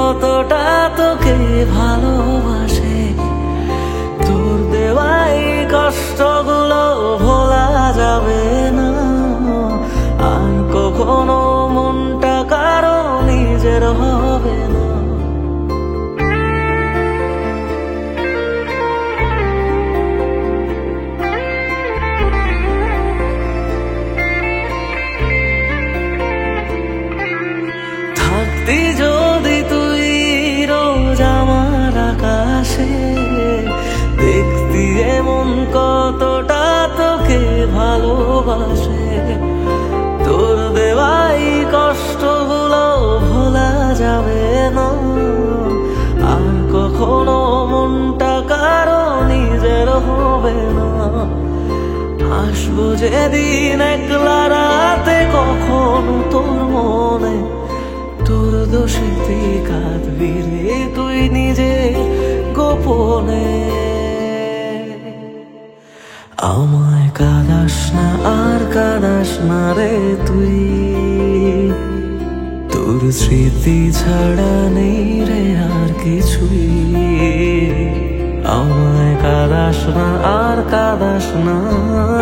কতটা তোকে ভালোবাসে। তোর দেওয়াই কষ্টগুলো ভোলা যাবে না, আর কখনো মনটা কারো নিজের হবে না। থাকতি যদি তুই রোজ আমার আকাশে, দেখতি এমন কতটা তোকে ভালোবাসে। তোর দেওয়াই কষ্টগুলো ভোলা যাবে না, আর কখনো মনটা কারো নিজের হবে না। আসবো যেদিন একলা রাতে কখনো তোর মনে, তোর দোষেতে কাঁদবি রে তুই নিজে গোপনে। আমায় কাঁদাস না আর কাঁদাস না রে তুই, তোর স্মৃতি ছাড়া নেই রে আর কিছুই। আমায় কাঁদাস না আর কাঁদাস না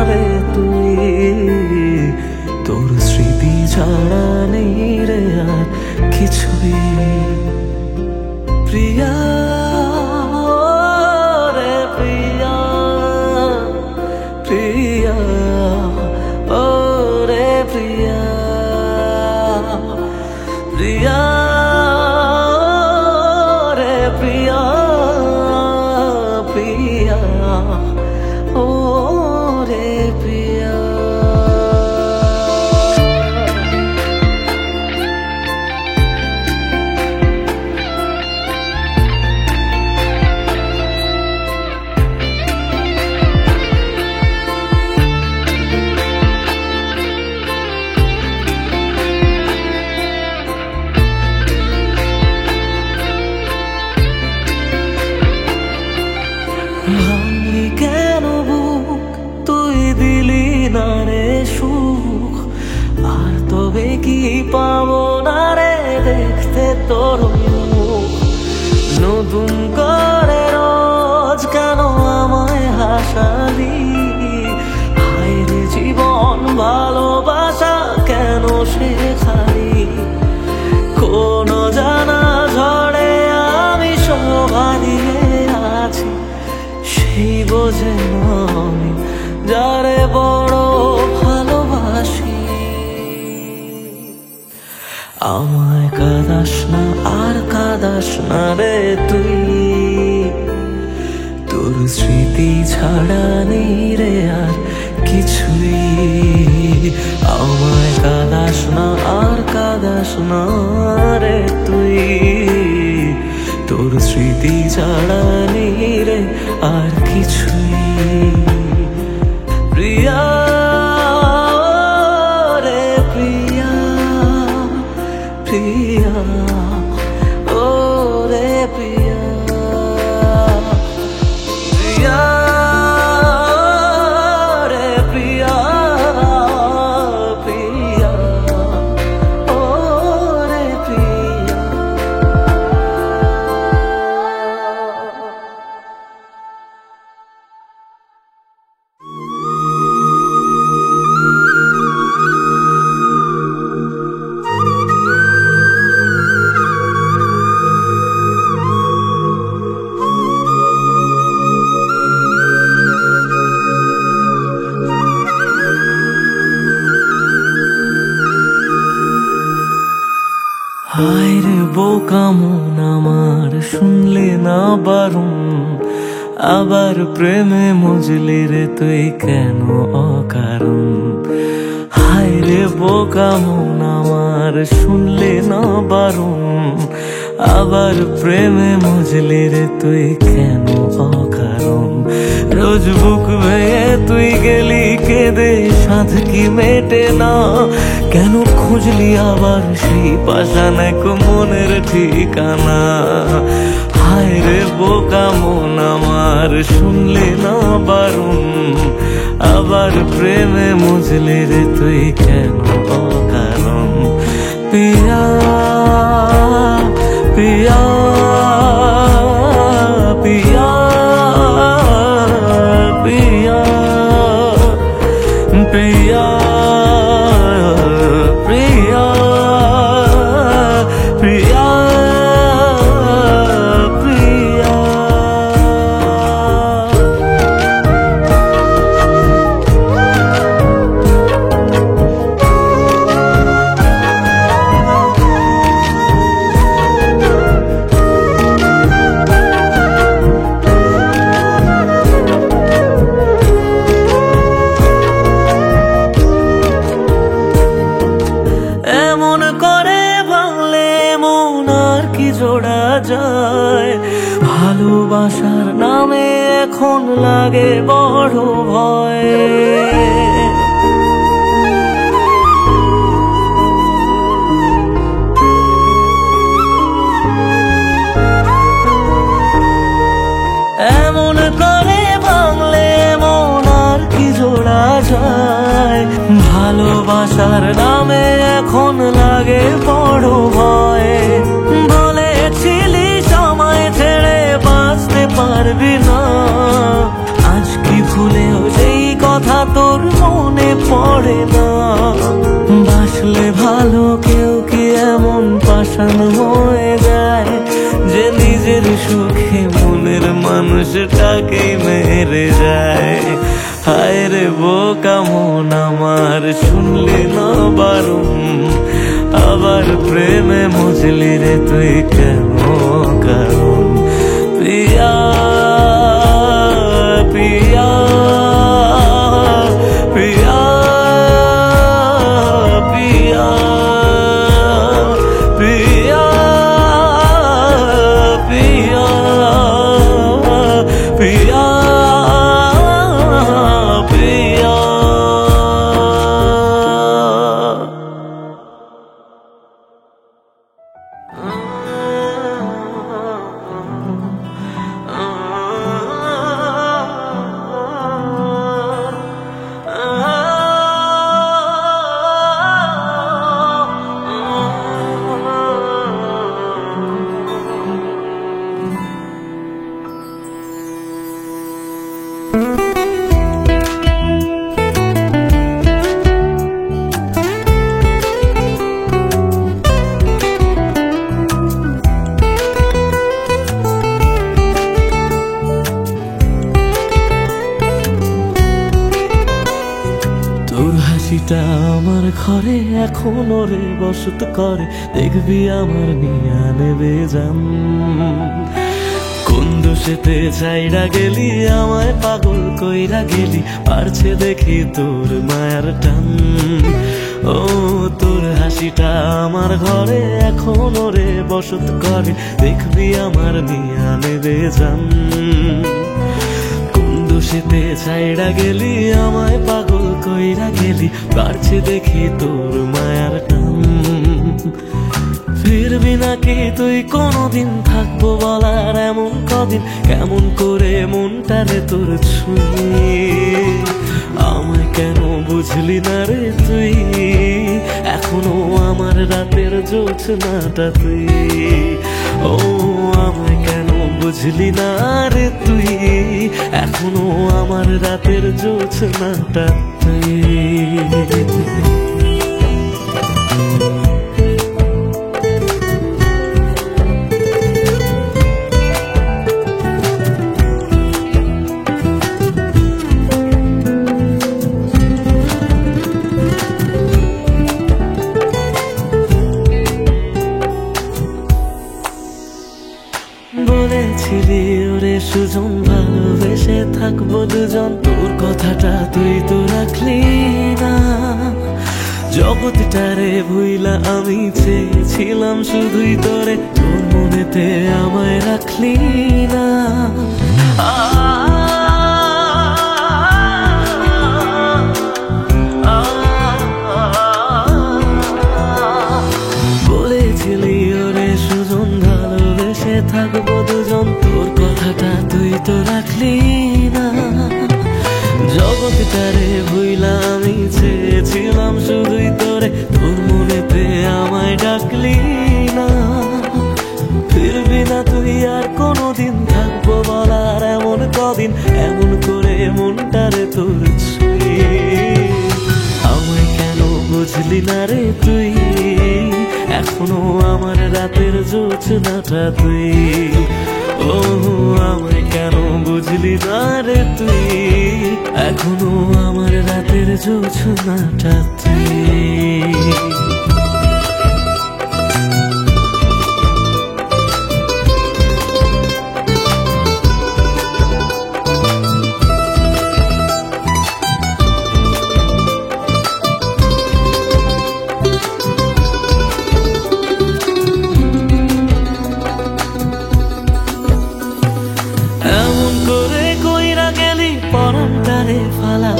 রে তুই, তোর স্মৃতি ছাড়া নেই রে আর কিছুই। প্রিয়া রে প্রিয়া, প্রিয়া ও রে প্রিয়া, প্রিয়া রে প্রিয়া, প্রিয়া ও রে প্রিয়া। ভাঙলি কেন বুক, তুই দিলি না রে সুখ, আর তবে কি পাবো না রে দেখতে তোর মুখ। নতুন করে রোজ কেন আমায় হাসালি, হায় রে জীবন ভালোবাসা কেন শেখালি। কোন জানা ঝড়ে আমি শোভা দিয়ে আছি, সেই বোঝে না আমি যারে বড় ভালোবাসি। আমায় কাঁদাস না আর কাঁদাস না রে তুই, তোর স্মৃতি ছাড়া নেই রে আর কিছুই। আমায় কাঁদাস না আর কাঁদাস না রে তুই, তোর স্মৃতি ছাড়া নেই রে আর কিছুই। প্রিয়া রে প্রিয়া, প্রিয়া ও রে প্রিয়া, প্রিয়া রে প্রিয়া, প্রিয়া ও রে প্রিয়া। হায় রে বোকা মন আমার, শুনলে না বারণ, আবার প্রেমে মজলি রে তুই কেন অকারণ। হায় রে বোকা মন আমার, শুনলে না বারণ, আবার প্রেমে মজলি রে তুই কেন অকারণ। রোজ বুক ভেঙে তুই গেলি কেঁদে, সাধ কি মেটে না, কেন খুঁজলি আবার সেই পাষাণ এক মনের ঠিকানা। হায় রে বোকা মন আমার, শুনলে না বারণ, আবার প্রেমে মজলি রে তুই কেন অকারণ। পিয়া পিয়া প্রিয়া প্রিয়া। এমন করে ভাঙলে মন আর কি জোড়া যায়, ভালোবাসার নামে এখন লাগে বড় ভয়। এমন করে ভাঙলে মন আর কি জোড়া যায়, ভালোবাসার নামে এখন লাগে বড় ভয়। বলেছিলি সময় ছেড়ে বাঁচতে পারবি না, আজ কি ভুলেও সেই কথা তোর মনে পড়ে না? বাসলে ভালো কেউ কি এমন পাষাণ হয়ে যায়, যে নিজের সুখে মনের মানুষটাকে মেরে যায়? হায় রে বোকা মন আমার, শুনলি না বারণ, আবার প্রেমে মজলি রে তুই কেন কারণ? প্রিয়া প্রিয়া প্রিয়া প্রিয়া প্রিয়া প্রিয়া প্রিয়া প্রিয়া। তোর হাসিটা আমার ঘরে এখনো রে বসত করে, দেখবি আমার নিয়া নেবে জান। কোন দোষেতে চাইরা গেলি আমায় পাগল কইরা গেলি, পারছে দেখি তোর মায়ার টান। ও তোর হাসিটা আমার ঘরে এখনো রে বসত করে, দেখবি আমার নিয়া নেবে জান। দোষেতে ছাইড়া গেলি আমায় পাগল কইরা গেলি, পারছে দেখি তোর মায়ার টান। ফিরবি নাকি তুই কোনদিন, থাকবো বলার এমন কদিন, কেমন করে মনটারে তোর ছুঁয়ে? আমায় কেন বুঝলি না রে তুই, এখনো আমার রাতের জোছনাটা তুই। ও আমায় কেন বুঝলি না রে তুই, এখনো আমার রাতের জোছনাটা তুই। বলেছিলি ওরে সুজন ভালোবেসে থাকবো দুজন, তোর কথাটা তুই তো রাখলি না। জগৎটারে ভুইলা আমি চেয়েছিলাম শুধুই তোরে, তোর মনেতে আমায় রাখলি না। বলেছিলি ওরে সুজন ভালোবেসে থাকবো দুজন, তোর কথাটা তুই তো রাখলি না। জগৎটারে ভুইলা আমি চেয়েছিলাম শুধুই তোরে, তোর মনেতে আমায় ডাকলি না। ফিরবি না তুই আর কোনদিন, থাকবো বলার এমন কদিন, এমন করে মনটারে তোর ছুঁয়ে। আমায় কেন বুঝলি না রে তুই, এখন এখনো আমার রাতের জোছনাটা তুই। ও আমায় কেন বুঝলি না রে তুই, এখনো আমার রাতের জোছনাটা তুই। পরান্তারে ফালা,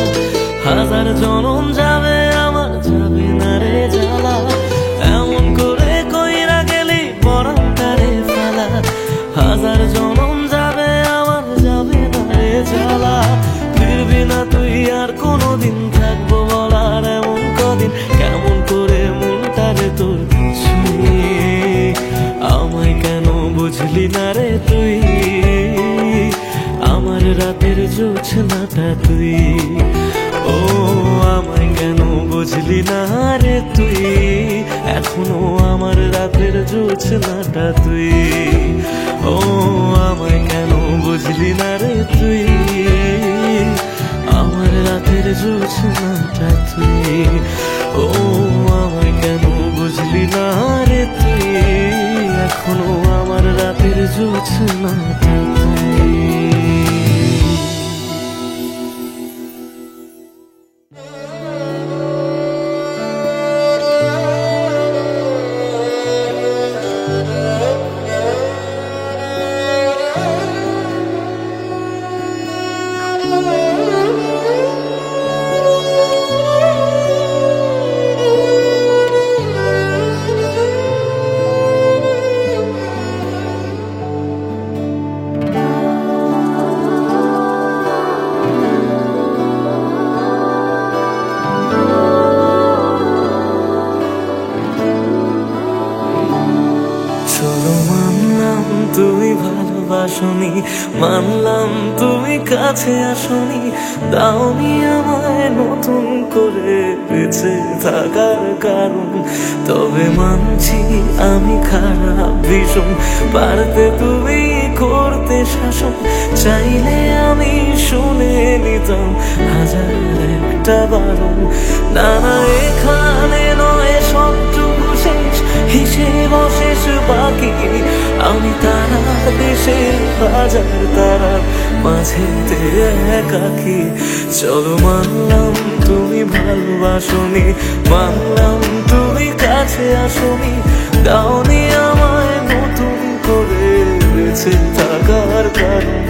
হাজার জনম যাবে আমার যাবে না রে জ্বালা। এমন করে কইরা গেলি পরান্তারে ফালা, হাজার জনম যাবে আমার যাবে না রে জ্বালা। ফিরবি না তুই আর কোনোদিন, থাকবো বলার এমন কদিন, কেমন করে মনটারে তোর ছুঁয়ে। আমায় কেন বুঝলি না রে তুই, আমার রাতের জোছনাটা তুই। ও আমায় কেন বুঝলি না রে তুই, এখনো আমার রাতের জোছনাটা তুই। ও আমায় কেন বুঝলি না রে তুই, আমার রাতের জোছনাটা তুই। ও আমায় কেন বুঝলি না রে তুই, এখনো আমার রাতের জোছনাটা তুই। তুমি ভালোবাসনি, মানলাম তুমি কাছে আসনি, দাওনি আমায় নতুন করে বেঁচে থাকার কারণ। তবে মানছি আমি খারাপ ভীষণ, পারতে তুমি করতে শাসন, চাইলে আমি শুনে নিতাম হাজার একটা বারণ। না না এখানে নয় সবটুকু শেষ, হিসেব শেষ বাকি, আমি তারা দেশের হাজার তারার মাঝেতে একাকি। চলো মানলাম তুমি ভালোবাসনি, মানলাম তুমি কাছে আসনি, দাওনি আমায় নতুন করে বেঁচে থাকার কারণ।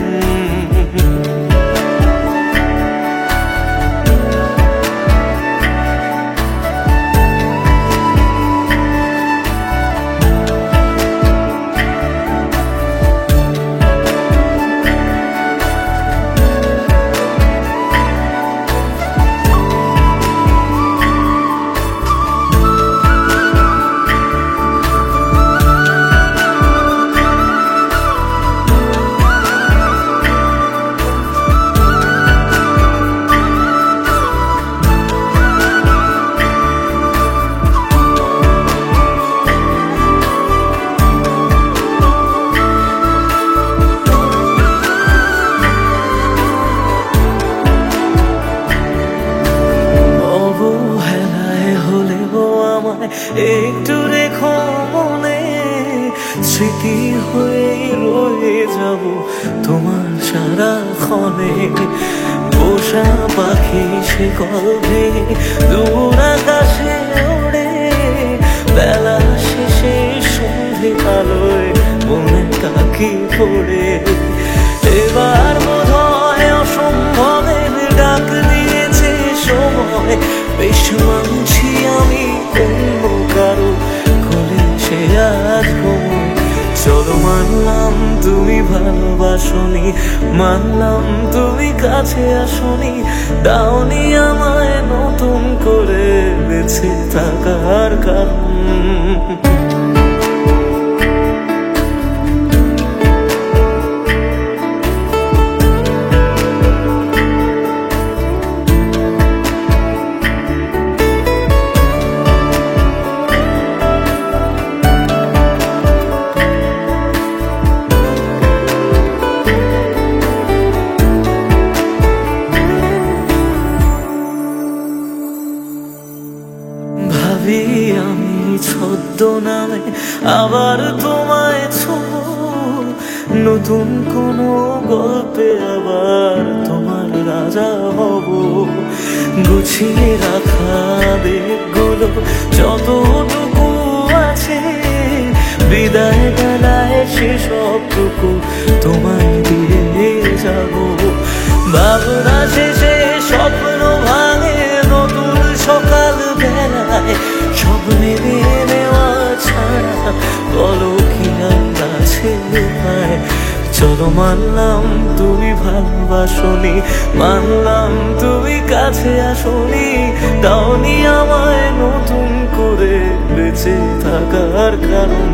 একটু রেখো মনে, স্মৃতি হয়ে রয়ে যাব তোমার সারাক্ষণে। পোষা পাখি সে গল্পে দূর আকাশে ওড়ে, বেলা শেষে সন্ধে আলোয় মনে কাকি পড়ে। এবার বোধহয় অসম্ভবের ডাক দিয়েছে সময়, বেশ মানছি আমি অন্য কারো কোলে সে আজ ঘুমোয়। চলো মানলাম তুমি ভালোবাসনি, মানলাম তুমি কাছে আসনি, দাওনি আমায় নতুন করে বেঁচে থাকার কারণ। আবার তোমায় ছোঁবো, নতুন কোনো গল্পে আবার তোমার রাজা হব। গুছিয়ে রাখা দিকগুলো যতটুকু আছে, বিদায় বেলায় সেসবটুকু তোমায় দিয়ে যাব। ভাবনা শেষে স্বপ্ন ভাঙে নতুন সকাল বেলায়, সব মেনে নেওয়া ছাড়া বলো কি আর আছে উপায়। চলো মানলাম তুমি ভালোবাসনি, মানলাম তুমি কাছে আসনি, দাওনি আমায় নতুন করে বেঁচে থাকার কারণ।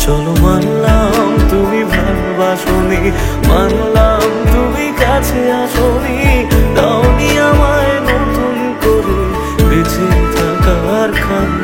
চলো মানলাম তুমি ভালোবাসনি, মানলাম তুমি কাছে আসনি, দাওনি আমায় নতুন করে বেঁচে থাকার কারণ।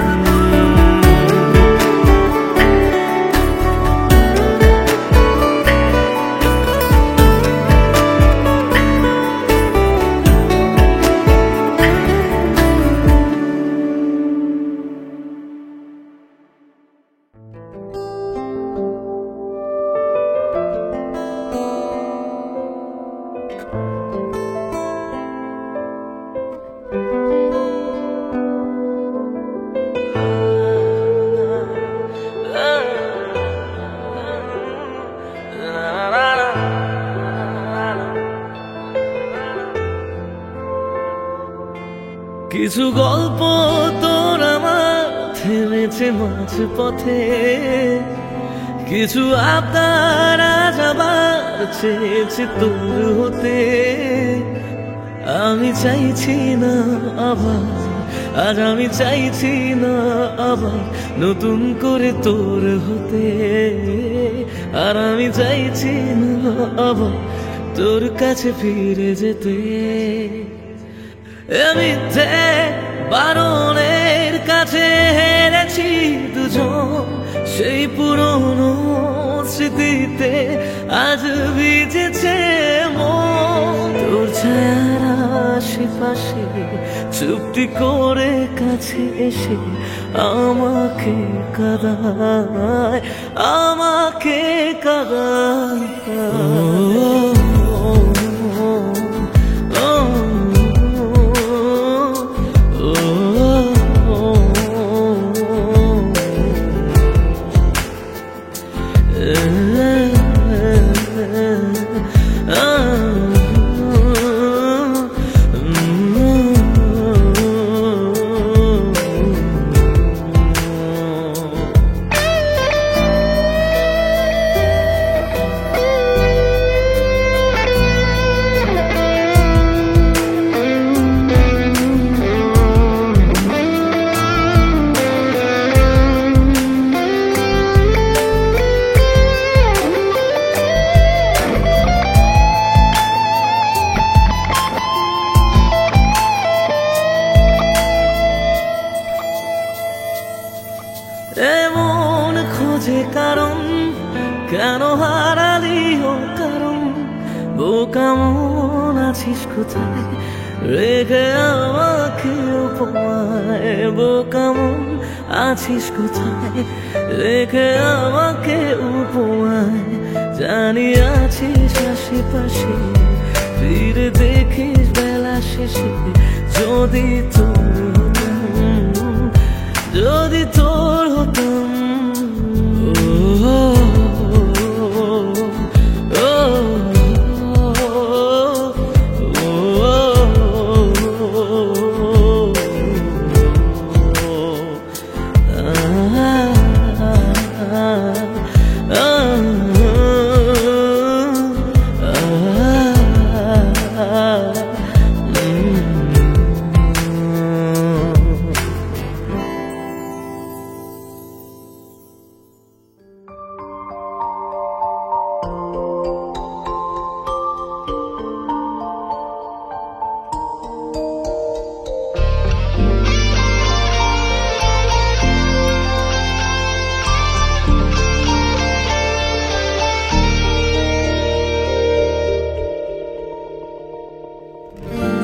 কিছু গল্প তোর আমার থেমেছে মাঝ পথে, কিছু আবদার আজ আবার চেয়েছে তোর হতে। আমি চাইছি না আবার, আজ আমি চাইছি না আবার নতুন করে তোর হতে। আর আমি চাইছি না আবার তোর কাছে ফিরে যেতে। মিথ্যে বারণের কাছে হেরেছি দুজন, সেই পুরনো স্মৃতিতে আজ ভিজেছে মন। তোর ছায়ার আশেপাশে চুপটি করে কাছে এসে আমাকে কাঁদায়, আমাকে কাঁদায়। এমন খোঁজে কারণ, কেন হারালি ও কারণ। বোকা মন আছিস কোথায়, রেখে আমাকে উপমায়। বোকা মন আছিস কোথায়, রেখে আমাকে উপমায়। জানি আছিস আশেপাশে, ফিরে দেখিস বেলা শেষে। যদি তোর হতাম, যদি তোর হতাম।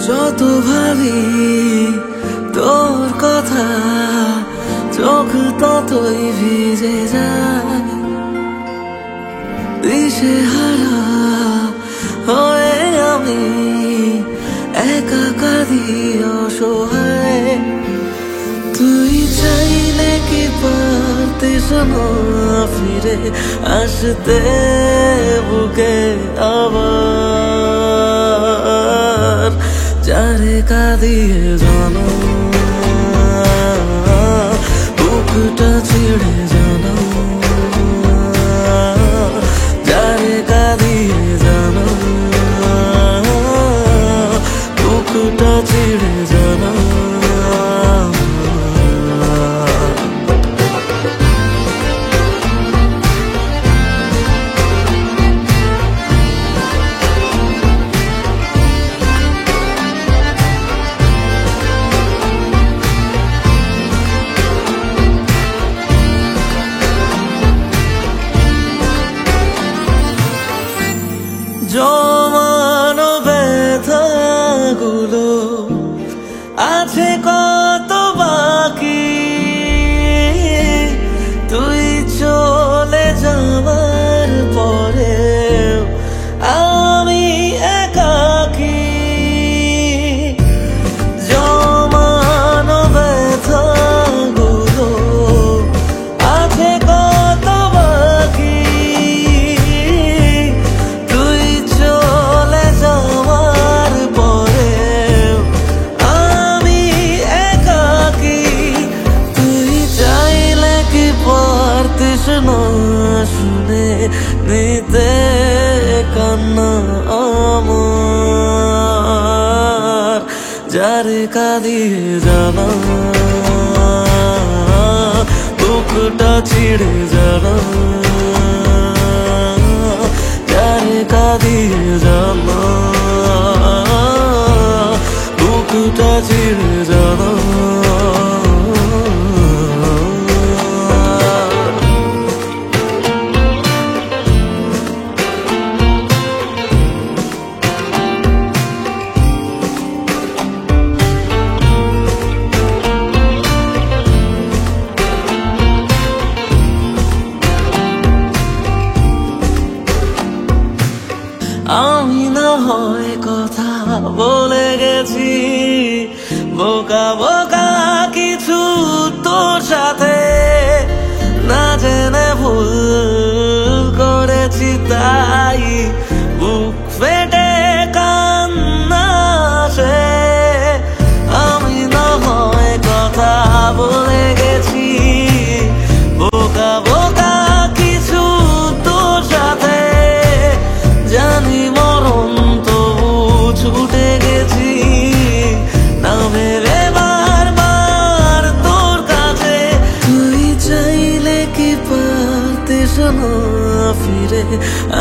যত ভাবি তোর কথা, চোখ তত মতোই ভিজে যায় দিশেহারা হয়ে আমি একা কাঁদি অসহায়। তুই চাইলে কি পারতিস না ফিরে আসতে বুকে আবার, যারে কাঁদিয়ে জানো বুকটা ছিঁড়ে জানো, যারে কাঁদিয়ে জানো বুকটা ছিঁড়ে জানো। জমানো ব্যথাগুলো আছে কত বাকি, তুই চলে যাওয়ার পরে আমি একাকী। জমানো ব্যথাগুলো আছে কত বাকি, শুনে নিতে কান্না আমার, যারে কাঁদিয়ে জানা বুকটা ছিঁড়ে জানা, যারে কাঁদিয়ে জানা বুকটা ছিঁড়ে জানা। আমি না হয় কথা বলে গেছি বোকা বোকা কিছু তোর সাথে, না জেনে ভুল করেছি তাই বুক ফেটে কান্না আসে। আমি না হয় কথা বলে গেছি বোকা বোকা কিছু তোর সাথে, জানি মরণ তবু ছুটে গেছি না ভেবে বারবার তোর কাছে। তুই চাইলে কি পারতিস না ফিরে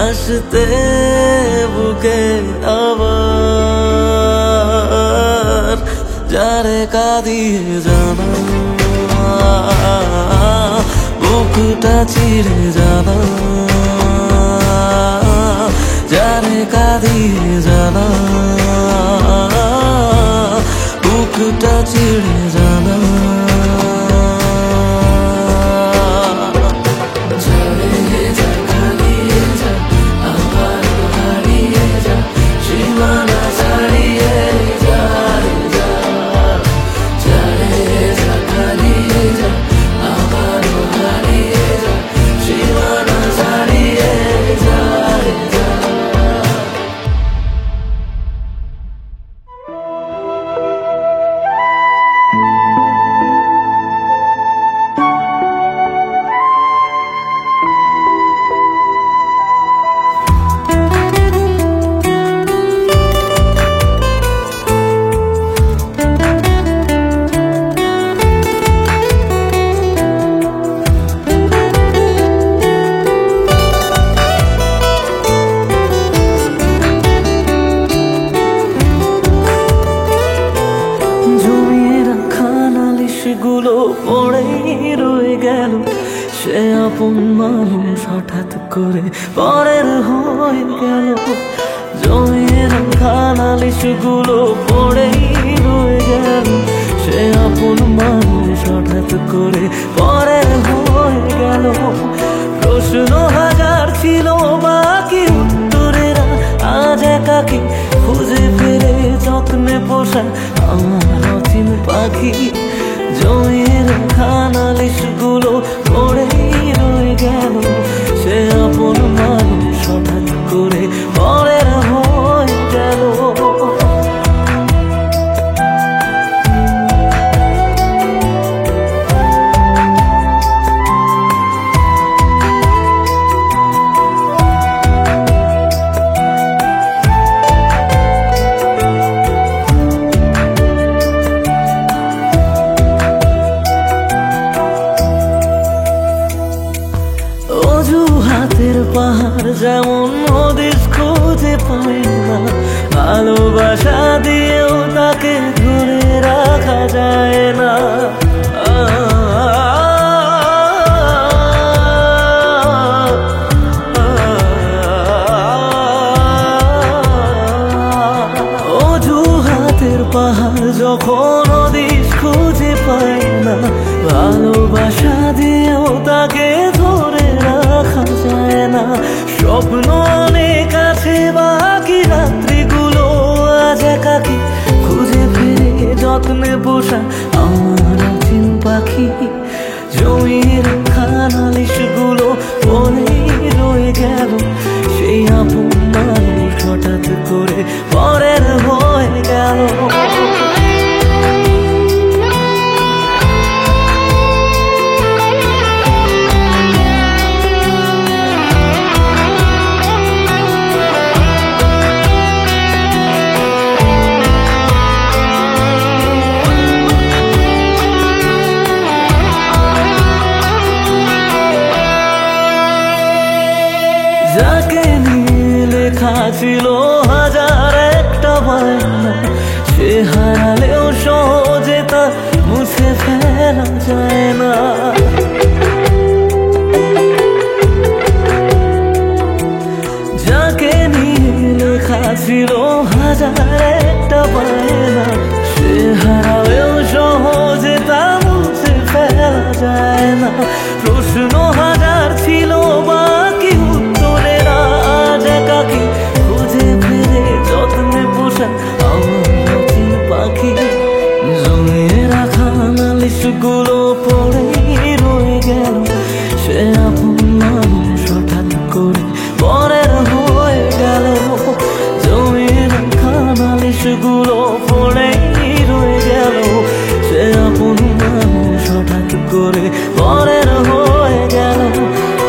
আসতে বুকে আবার, যারে কাঁদিয়ে জানা বুকটা ছিঁড়ে জানা, যারে কাঁদিয়ে জানা বুকটা ছিঁড়ে জানা। পড়েই রয়ে গেল সে আপন মানুষ হঠাৎ করে পরের হয়ে গেল। জমিয়ে রাখা নালিশগুলো পড়েই রয়ে গেল সে আপন মানুষ হঠাৎ করে পরের হয়ে গেল। প্রশ্ন হাজার ছিল বাকি উত্তরেরা আজ একাকি খুঁজে ফেরে যত্নে পোষা আমার অচিন পাখি। জমির খানালিশগুলো পড়েই রয়ে গেল, সে আপন মানুষ হঠাৎ করে পরের হয়ে গেল। অজুহাতের পাহাড় যেমন হদিস খুঁজে পায় না, ভালোবাসা দিয়েও তাকে ধরে রাখা যায় না। অজুহাতের পাহাড় যখন হদিস খুঁজে পায় না, ভালোবাসা দিয়েও তাকে ধরে রাখা যায় না। স্বপ্ন অনেক আছে বাকি রাত্রিগুলো আজ একাকি খুঁজে ফিরে যত্নে পোষা আমার অচিন পাখি। জমির খানালিশগুলো পড়েই রয়ে গেল, সেই আপন মানুষ হঠাৎ করে পরের হয়ে গেল। যাকে নিয়ে লেখা ছিল হাজার একটা বায়না, সে হারালেও সহজে তা মুছে ফেলা যায় না। যাকে নিয়ে লেখা ছিল হাজার একটা বায়না, সে হারালেও সহজে তা মুছে ফেলা যায় না। প্রশ্ন হাজার ছিল বাকি উত্তরেরা আজ একাকি খুঁজে ফিরে যত্নে পোষা আমার অচিন পাখি। জমিয়ে রাখা নালিশগুলো পড়েই রয়ে গেল, সে আপন মানুষ হঠাৎ করে পরের হয়ে গেল। জমিয়ে রাখা নালিশগুলো পড়েই রয়ে গেল, সে আপন মানুষ হঠাৎ করে পরের হয়ে গেল।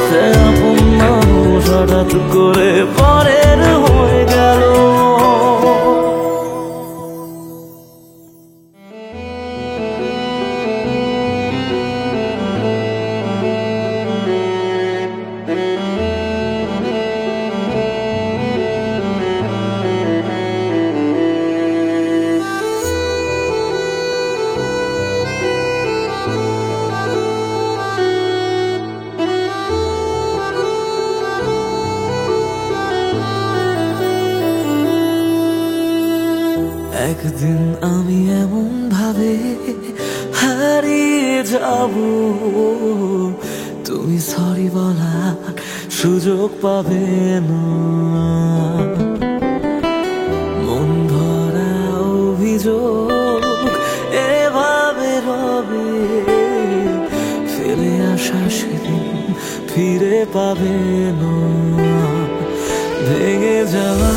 সে আপন মানুষ হঠাৎ করে পরের হয়ে গেল। একদিন আমি এমন ভাবে হারিয়ে যাব, তুমি সরি বলার সুযোগ পাবে না। মন ভরা অভিযোগ এভাবে রবে, ফেলে আসা সেদিন ফিরে পাবে না। ভেঙে যাওয়া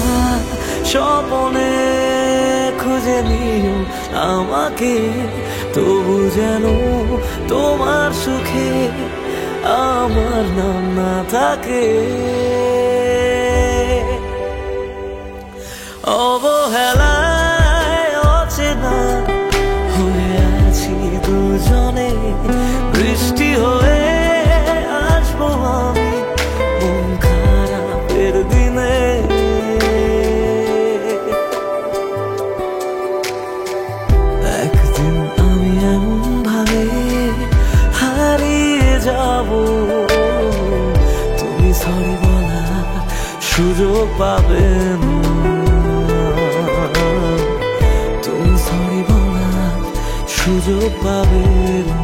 স্বপ্নে খুঁজে নিও আমাকে, তবু যেন তোমার সুখে আমার নাম না থাকে। অবহেলায় অচেনা হয়ে আছি দুজনে, বৃষ্টি হয়ে আসবো আমি মন খারাপের দিনে। একদিন আমি এমন ভাবে হারিয়ে যাব, তুমি সরি বলার সুযোগ পাবে না। তুমি সরি বলার সুযোগ পাবে না।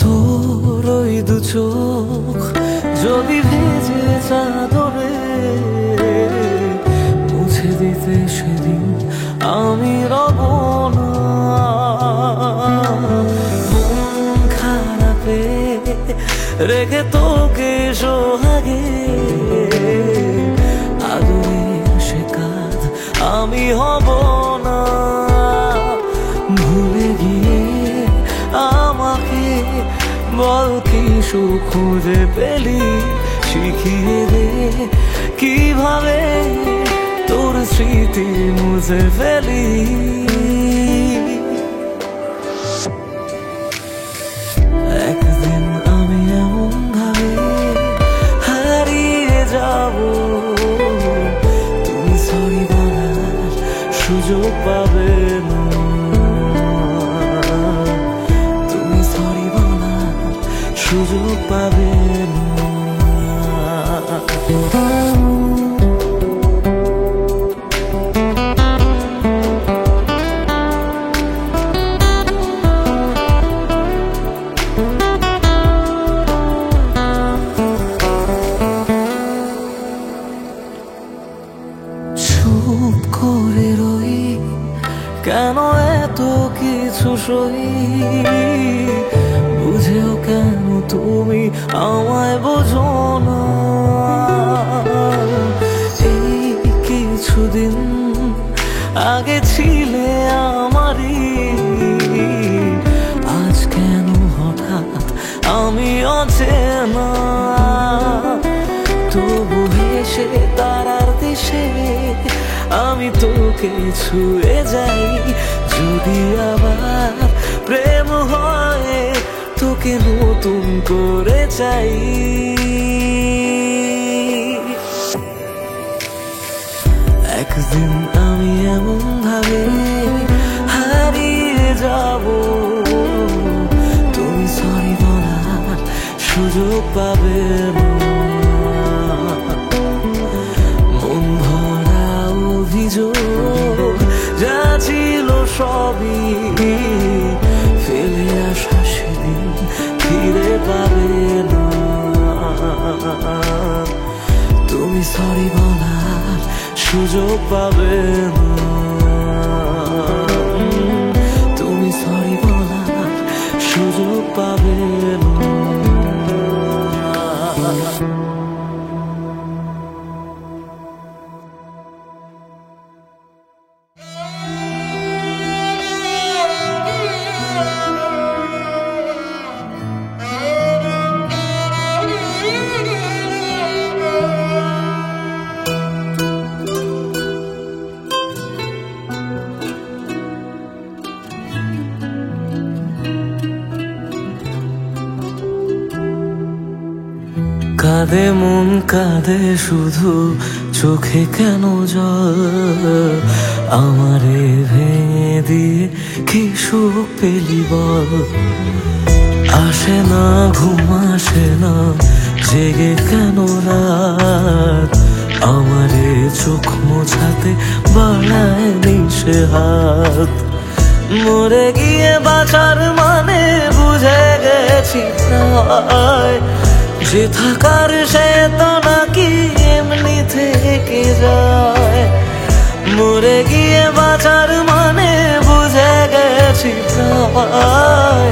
তোর ওই দু চোখ যদি ভেজে চাদরে মুছে দিতে সেদিন আমি রব না। মন খারাপে রেখে তোকে সোহাগে আদরের সে কাজ আমি হব না। ভুলে গিয়ে আমাকে বল কি সুখ খুঁজে পেলি, শিখিয়ে দে কিভাবে তোর স্মৃতি মুছে ফেলি। একদিন আমি এমন ভাবে হারিয়ে যাব, তুমি সরি বলার সুযোগ পাবে না। সুযোগ পাবে না। চুপ করে রই কেন এত কিছু সই, বুঝেও কেন তুমি আমায় বোঝো না। এই কিছুদিন আগে ছিলে আমারই, আজ কেন হঠাৎ আমি অচেনা। তবু হেসে তারার দেশে আমি তোকে ছুঁয়ে যাই, যদি আবার প্রেম হয় তোকে নতুন করে চাই। একদিন আমি এমন ভাবে হারিয়ে যাব, তুমি সরি বলার সুযোগ পাবে না। মন ভরা অভিযোগ যা ছিল সবই ফেলে আসা সেদিন ফিরে পাবে না। তুমি সরি বলার সুযোগ পাবে না। তুমি সরি বলার সুযোগ পাবে না। কাঁদে মন কাঁদে শুধু, চোখে কেন জল, আমারে ভেঙে দিয়ে কি সুখ পেলি বল। আসে না ঘুম আসে না জেগে কেন রাত, আমারে চোখ মোছাতে বাড়ায় নিশে হাত। মরে গিয়ে বাঁচার মানে বুঝে গেছি প্রায়, যে থাকার সে তো নাকি এমনি থেকে যায়। মরে গিয়ে বাঁচার মানে বুঝে গেছি প্রায়,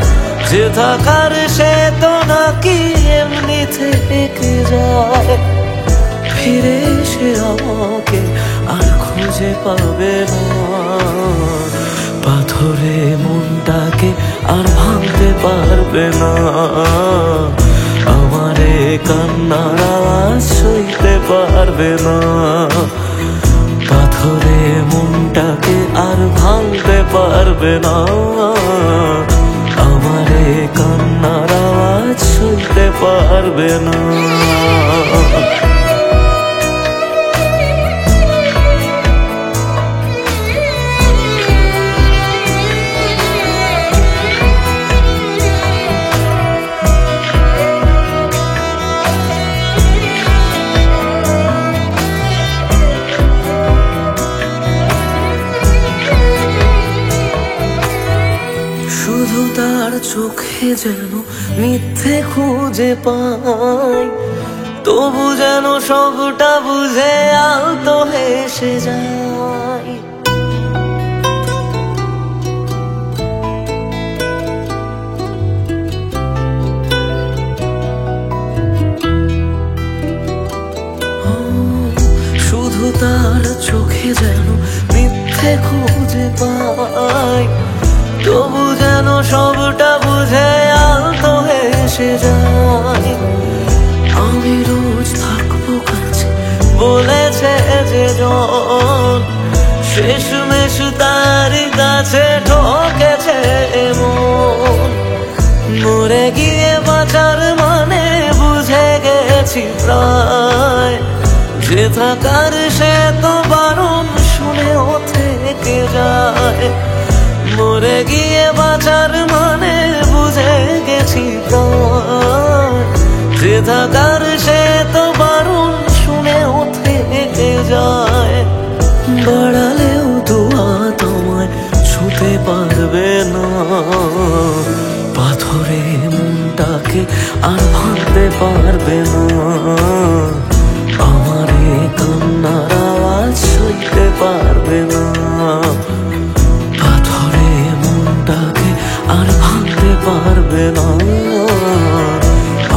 যে থাকার সে তো নাকি এমনি থেকে যায়। ফিরে এসে আমাকে আর খুঁজে পাবে না, পাথরে মনটাকে আর ভাঙতে পারবে না। আমারে কান্নার আওয়াজ সইতে পারবে না, পাথরে মনটাকে আর পারবে না, আমার এই কান্নার আওয়াজ শুনতে পারবে না। শুধু তার চোখে যেন মিথ্যে খুঁজে পাই, তবু যেন সবটা বুঝে আলতো হেসে যায়। শুধু তার চোখে যেন মিথ্যে খুঁজে পাই, তবু যেন সবটা বুঝে আলতো হেসে যায়। আমি রোজ থাকবো কাছে বলেছে যে জন, শেষমেশ তারই কাছে ঠকেছে মন। মরে গিয়ে বাঁচার মানে বুঝে গেছি প্রায়, যে থাকার সে তো বারণ শুনেও থেকে যায়। মরে গিয়ে বাঁচার মানে বুঝে গেছি প্রায়, যে থাকার সে তো বারণ শুনেও থেকে যায়। বাড়ালেও দোয়া তোমায় ছুতে পারবে না, পাথরে মনটাকে আর ভাঙতে পারবে না। আমার এই কান্নার আওয়াজ সইতে পারবে না, পাথরে মনটাকে আর ভাঙতে পারবে না।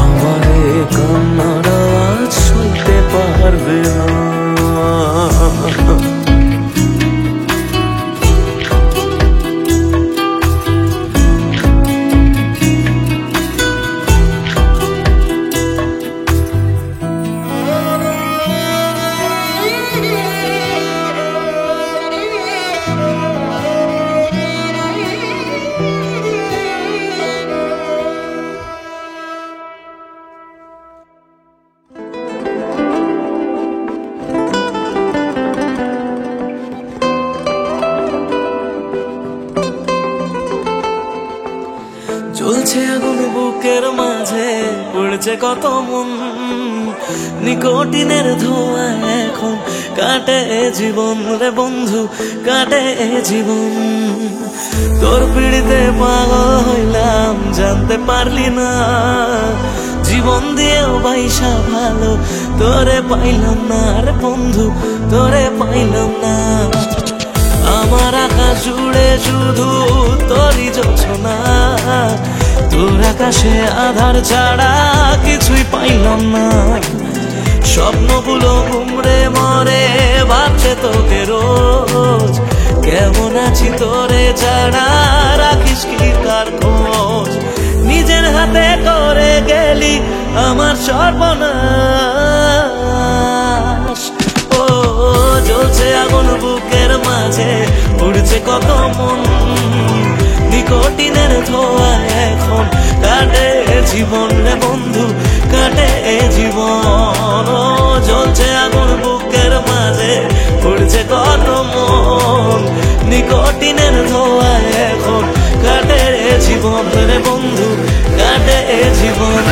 আমার এই কান্নার আওয়াজ সইতে পারবে না। জ্বলছে আগুন বুকের মাঝে, পড়ছে কত মন, নিকোটিনের ধোঁয়া এখন কাটে জীবন রে বন্ধু, কাটে জীবন। তোর পিড়িতে পাগল হইলাম জানতে পারলি না, জীবন দিয়েও বাইসা ভালো তোরে পাইলাম না রে বন্ধু, তোরে পাইলাম না। আমার আকাশ জুড়ে শুধু তোরই জোছনা, তোর আকাশে আধার ছাড়া কিছুই পাইলাম না। স্বপ্নগুলো ঘুমড়ে মরে ভাবছে তোকে রোজ, কেমন আছি তোরে ছাড়া রাখিস কি কার খোঁজ। নিজের হাতে করে গেলি আমার সর্বনাশ। ও জ্বলছে আগুন বুকের মাঝে, উড়ছে কত মন, নিকোটিনের ধোঁয়া এখন কাটে জীবন রে বন্ধু, কাটে জীবন। ও জ্বলছে আগুন বুকের মাঝে, উড়ছে কত মন, নিকোটিনের ধোঁয়া এখন কাটে জীবন রে বন্ধু, কাটে জীবন।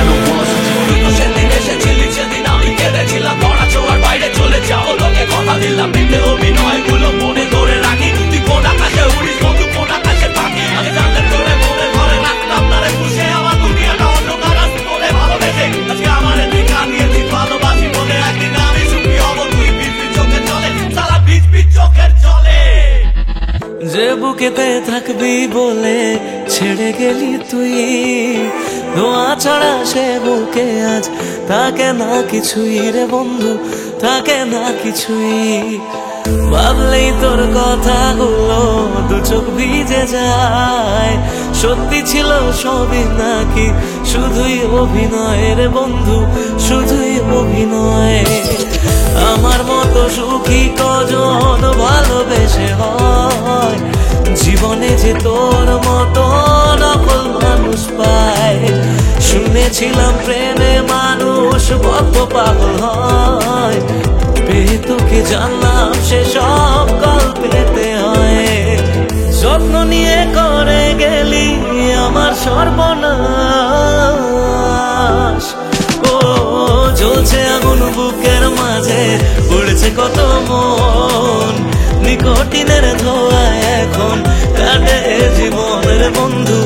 সেদিন এসেছিলি সেদিন আমি কেঁদেছিলাম, ধরা ছোঁয়ার বাইরে চলে যাও লোকে কথা দিলাম, মিথ্যে অভিনয় গুলো মনে ধরে রাখি। তুই কোন আকাশে উড়িস বন্ধু, কোন আকাশে থাকি, আমি জানলে তোরে মনে ঘরে রাখতাম না রে খুশে। আমার দুনিয়াটা অন্ধকার আছে তোরে ভালোবেসে, আজকে আমার দেখা দিয়েছি ভালোবাসি বলে। একদিন আমি সুখী হব, তুই পিছ পিছ চোখের চলে, সারা পিছ পিছ চোখের চলে। যে বুকেতে থাকবি বলে ছেড়ে গেলি তুই, ধোঁয়া ছাড়া সে বুকে আজ থাকে না কিছুই রে বন্ধু, থাকে না কিছুই। ভাবলেই তোর কথাগুলো দু চোখ ভিজে যায়, সত্যি ছিল সবই নাকি শুধুই অভিনয় রে বন্ধু, শুধুই অভিনয়। আমার মতো সুখী কজন ভালোবেসে হয়, জীবনে যে তোর মতো নকল মানুষ পায়, শুনেছিলাম প্রেমে মানুষ বদ্ধ পাগল হয়, পেয়ে তোকে জানলাম সে সব গল্পেতে হয়। যত্ন নিয়ে করে গেলি আমার সর্বনাশ, ও জ্বলছে আগুন বুকের মাঝে, পড়েছে কত মন, নিকটিনের ধোয়া এখন কাটে জীবনের বন্ধু।